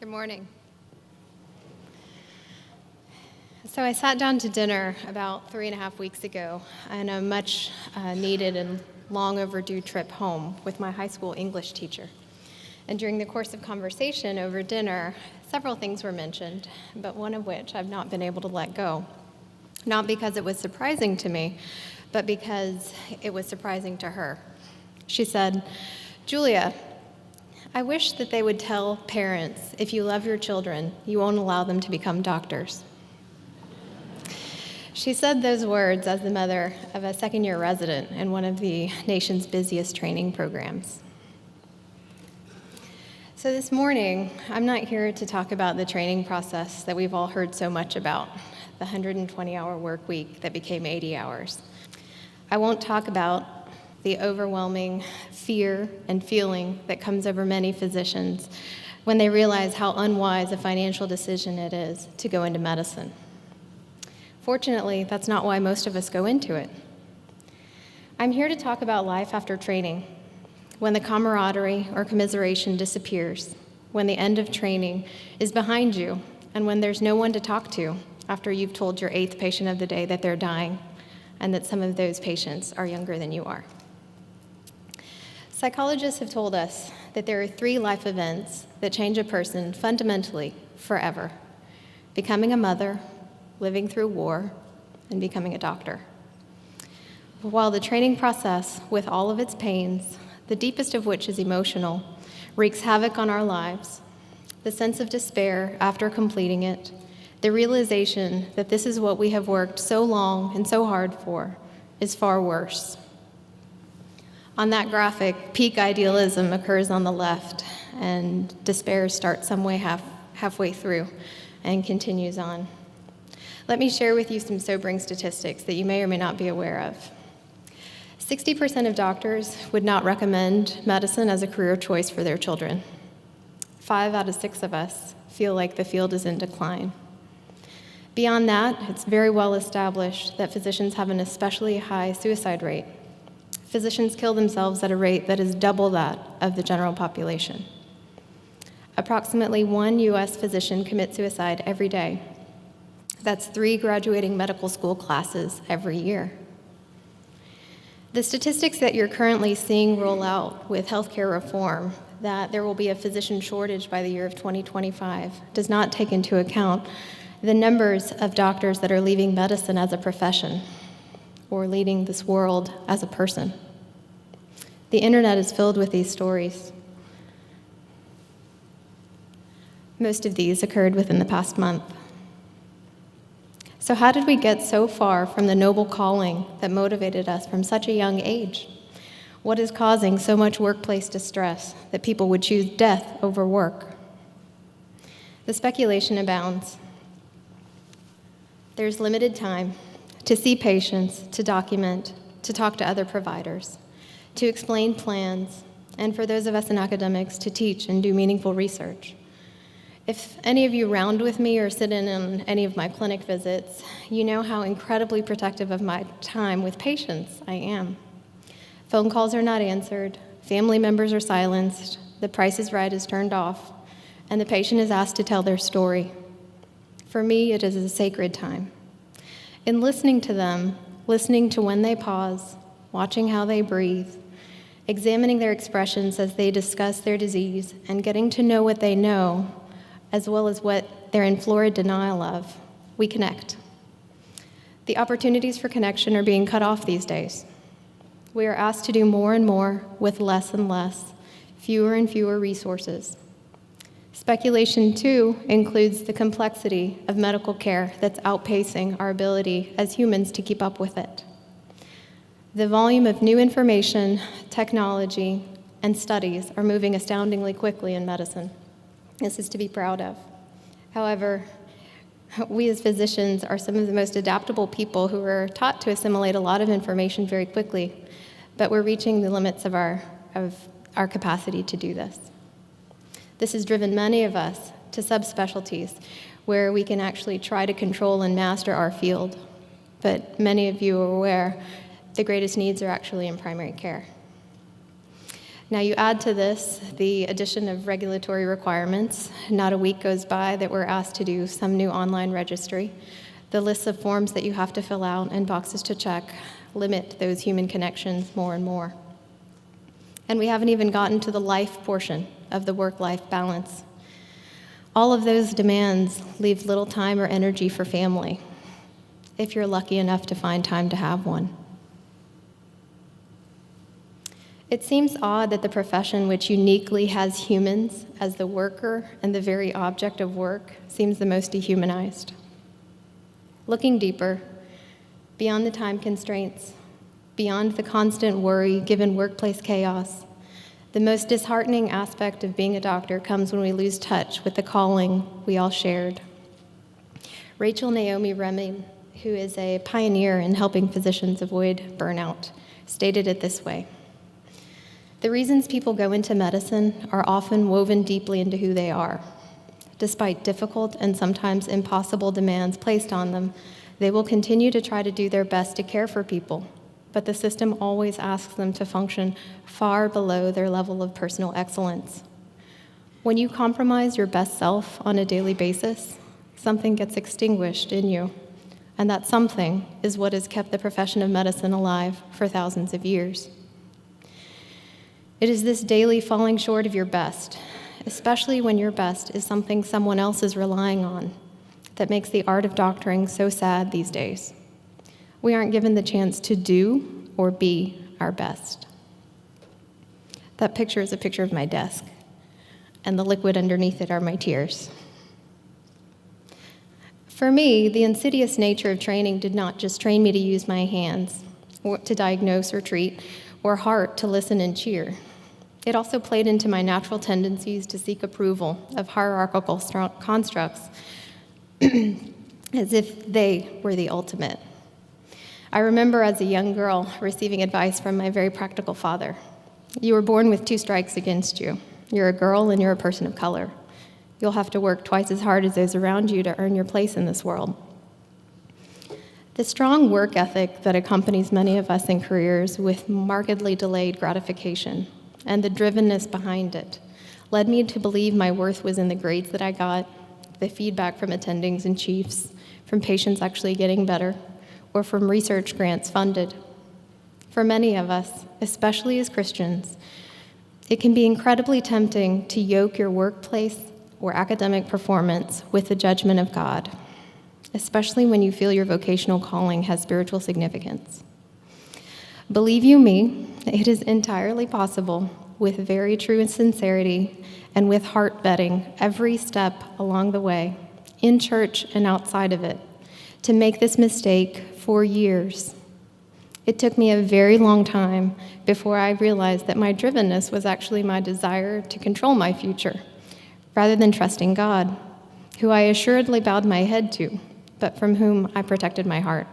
Good morning. So I sat down to dinner about 3.5 weeks ago on a much needed and long overdue trip home with my high school English teacher. And during the course of conversation over dinner, several things were mentioned, but one of which I've not been able to let go. Not because it was surprising to me, but because it was surprising to her. She said, "Julia, I wish that they would tell parents, if you love your children, you won't allow them to become doctors." She said those words as the mother of a second-year resident in one of the nation's busiest training programs. So this morning, I'm not here to talk about the training process that we've all heard so much about, the 120-hour work week that became 80 hours. I won't talk about the overwhelming fear and feeling that comes over many physicians when they realize how unwise a financial decision it is to go into medicine. Fortunately, that's not why most of us go into it. I'm here to talk about life after training, when the camaraderie or commiseration disappears, when the end of training is behind you, and when there's no one to talk to after you've told your 8th patient of the day that they're dying, and that some of those patients are younger than you are. Psychologists have told us that there are 3 life events that change a person fundamentally forever: becoming a mother, living through war, and becoming a doctor. While the training process, with all of its pains, the deepest of which is emotional, wreaks havoc on our lives, the sense of despair after completing it, the realization that this is what we have worked so long and so hard for, is far worse. On that graphic, peak idealism occurs on the left, and despair starts halfway through and continues on. Let me share with you some sobering statistics that you may or may not be aware of. 60% of doctors would not recommend medicine as a career choice for their children. 5 out of 6 of us feel like the field is in decline. Beyond that, it's very well established that physicians have an especially high suicide rate. Physicians kill themselves at a rate that is double that of the general population. Approximately 1 U.S. physician commits suicide every day. That's 3 graduating medical school classes every year. The statistics that you're currently seeing roll out with healthcare reform, that there will be a physician shortage by the year of 2025, does not take into account the numbers of doctors that are leaving medicine as a profession or leading this world as a person. The internet is filled with these stories. Most of these occurred within the past month. So how did we get so far from the noble calling that motivated us from such a young age? What is causing so much workplace distress that people would choose death over work? The speculation abounds. There's limited time to see patients, to document, to talk to other providers, to explain plans, and for those of us in academics, to teach and do meaningful research. If any of you round with me or sit in on any of my clinic visits, you know how incredibly protective of my time with patients I am. Phone calls are not answered, family members are silenced, the Price is Right is turned off, and the patient is asked to tell their story. For me, it is a sacred time. In listening to them, listening to when they pause, watching how they breathe, examining their expressions as they discuss their disease, and getting to know what they know, as well as what they're in florid denial of, we connect. The opportunities for connection are being cut off these days. We are asked to do more and more with less and less, fewer and fewer resources. Speculation, too, includes the complexity of medical care that's outpacing our ability as humans to keep up with it. The volume of new information, technology, and studies are moving astoundingly quickly in medicine. This is to be proud of. However, we as physicians are some of the most adaptable people who are taught to assimilate a lot of information very quickly, but we're reaching the limits of our capacity to do this. This has driven many of us to subspecialties where we can actually try to control and master our field. But many of you are aware the greatest needs are actually in primary care. Now you add to this the addition of regulatory requirements. Not a week goes by that we're asked to do some new online registry. The lists of forms that you have to fill out and boxes to check limit those human connections more and more. And we haven't even gotten to the life portion of the work-life balance. All of those demands leave little time or energy for family, if you're lucky enough to find time to have one. It seems odd that the profession which uniquely has humans as the worker and the very object of work seems the most dehumanized. Looking deeper, beyond the time constraints, beyond the constant worry given workplace chaos, the most disheartening aspect of being a doctor comes when we lose touch with the calling we all shared. Rachel Naomi Remen, who is a pioneer in helping physicians avoid burnout, stated it this way: "The reasons people go into medicine are often woven deeply into who they are. Despite difficult and sometimes impossible demands placed on them, they will continue to try to do their best to care for people, but the system always asks them to function far below their level of personal excellence. When you compromise your best self on a daily basis, something gets extinguished in you, and that something is what has kept the profession of medicine alive for thousands of years. It is this daily falling short of your best, especially when your best is something someone else is relying on, that makes the art of doctoring so sad these days. We aren't given the chance to do or be our best." That picture is a picture of my desk, and the liquid underneath it are my tears. For me, the insidious nature of training did not just train me to use my hands or to diagnose or treat, or heart to listen and cheer. It also played into my natural tendencies to seek approval of hierarchical constructs as if they were the ultimate. I remember as a young girl receiving advice from my very practical father. "You were born with 2 strikes against you. You're a girl and you're a person of color. You'll have to work twice as hard as those around you to earn your place in this world." The strong work ethic that accompanies many of us in careers with markedly delayed gratification and the drivenness behind it led me to believe my worth was in the grades that I got, the feedback from attendings and chiefs, from patients actually getting better, or from research grants funded. For many of us, especially as Christians, it can be incredibly tempting to yoke your workplace or academic performance with the judgment of God, especially when you feel your vocational calling has spiritual significance. Believe you me, it is entirely possible, with very true sincerity and with heart vetting every step along the way, in church and outside of it, to make this mistake for years. It took me a very long time before I realized that my drivenness was actually my desire to control my future, rather than trusting God, who I assuredly bowed my head to, but from whom I protected my heart.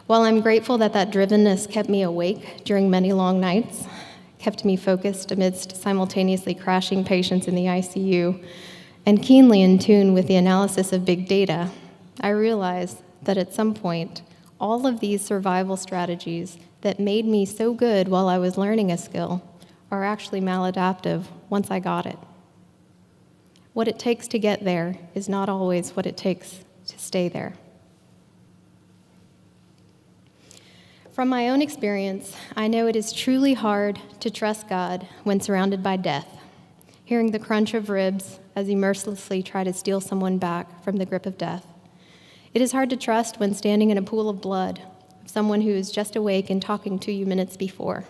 While I'm grateful that that drivenness kept me awake during many long nights, kept me focused amidst simultaneously crashing patients in the ICU, and keenly in tune with the analysis of big data, I realized that at some point, all of these survival strategies that made me so good while I was learning a skill are actually maladaptive once I got it. What it takes to get there is not always what it takes to stay there. From my own experience, I know it is truly hard to trust God when surrounded by death, hearing the crunch of ribs as he mercilessly tries to steal someone back from the grip of death. It is hard to trust when standing in a pool of blood of someone who is just awake and talking to you minutes before.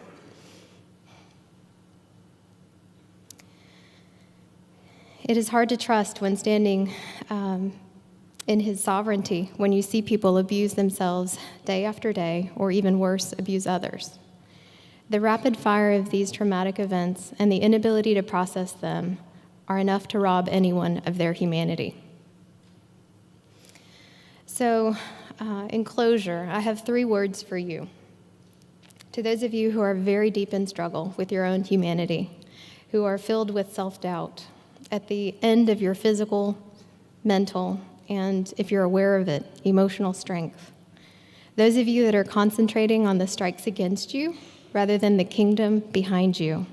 It is hard to trust when standing in his sovereignty, when you see people abuse themselves day after day, or even worse, abuse others. The rapid fire of these traumatic events and the inability to process them are enough to rob anyone of their humanity. So, in closure, I have 3 words for you. To those of you who are very deep in struggle with your own humanity, who are filled with self-doubt, at the end of your physical, mental, and if you're aware of it, emotional strength. Those of you that are concentrating on the strikes against you rather than the kingdom behind you,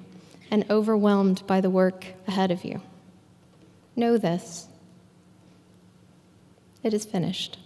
and overwhelmed by the work ahead of you. Know this: it is finished.